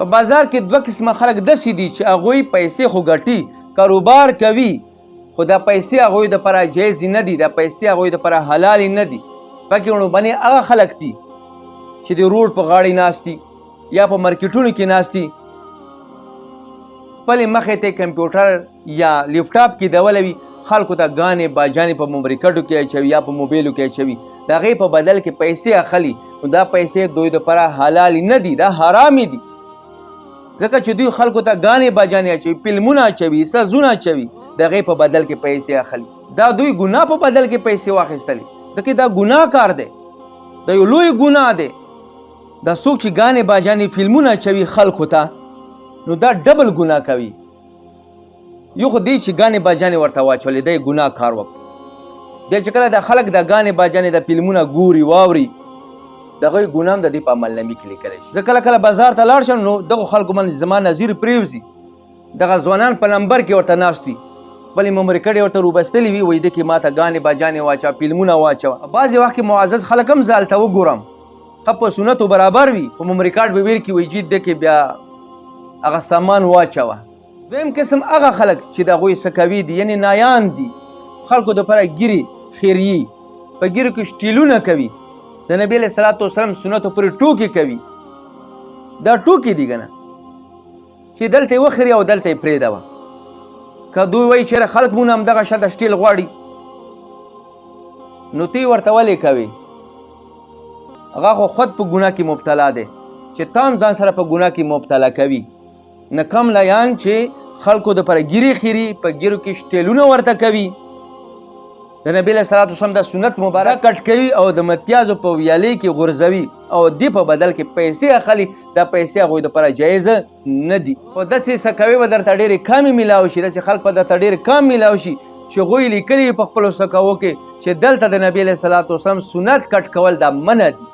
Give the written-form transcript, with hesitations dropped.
په بازار کې دوه قسمه خلک داسې دي چې هغوی پیسې خو ګټي کاروبار کوي خو دا پیسې هغوی دپاره جایز نه دي دا پیسې هغوی دپاره حلال نه دي پکې ورباندې هغه خلک دي چې د روډ په غاړې ناست دي یا په مارکیټونو کې ناست دي خپلې مخې ته کمپیوټر یا لیپټاپ کې دولی وي خلکو ته ګانې باجانې په ممریکټو کې اچوي یا په موبایلو کې اچوي د هغې په بدل کې پیسې اخلي نو دا پیسې دوی دپاره حلال نه دي دا حرامې دي ځکه چې دوی خلکو ته ګانې باجانې اچوي فلمونه اچوي سازونه اچوي د هغې په بدل کې پیسې اخلي دا دوی ګناه په بدل کې پیسې واخیستلې ځکه دا ګناه کار دی دا یو لوی ګناه دی دا څوک چې ګانې باجانې فلمونه اچوي خلکو ته نو دا ډبل ګناه کوي یو خو دی چې ګانې باجانې ورته واچولې دی ګناه کار وکړو بیا چې کله دا خلک د ګانې باجانې د فلمونه ګوري واوري د هغوی ګناه هم د دې په عملنامې کې لیکلی شي زه کله کله بازار ته لاړ شم نو دغو خلکو باندې زما نظیر پرېوځي دغه ځوانان په نمبر کې ورته ناست وي خپلې ممریکټې ورته روبستلې وي وایي ده کې ما ته ګانې باجانې واچوه فلمونه واچوه بعضې وخت کې معزز خلک هم زه هلته وګورم ښه په سنتو برابر وي خو ممریکټ به ویل کړي وایي جي ده کې بیا هغه سامان واچوه دویم قسم هغه خلک چې د هغوی څه کوي دي یعنې نایان دي خلکو دپاره ګیرې خیریي په ګیرو کې شټیلونه کوي د نبي علیه صلات وسلم سنتو پورې ټوکې کوي دا ټوکې دي که نه چې دلته یې وخري او دلته یې پرېږدوه که دوی وایي چېرې خلک مونه همدغه شاته شټیل غواړي نو ته یې ورته ولې کوې هغه خو خود په ګناه کې مبتلا دی چې تا هم ځان سره په ګناه کې مبتلا کوي نه کم لیان چې خلکو دپاره ګیرې خیري په ګیرو کې شټیلونه ورته کوي د نبي علیه صلات وسلم دا سنت مبارک کټ کوي او د متیازو په ویالې کې غورځوي او دې په بدل کې پیسې اخلي دا پیسې هغوی دپاره جایزه نه دي خو داسې څه کوي به درته ډېرې کمې میلاو شي داسې خلک به درته ډېر کم میلاو شي چې هغوی لیکلي په خپلو سکوو کې چې دلته د نبي علیه صلات وسلم سنت کټ کول دا منع دي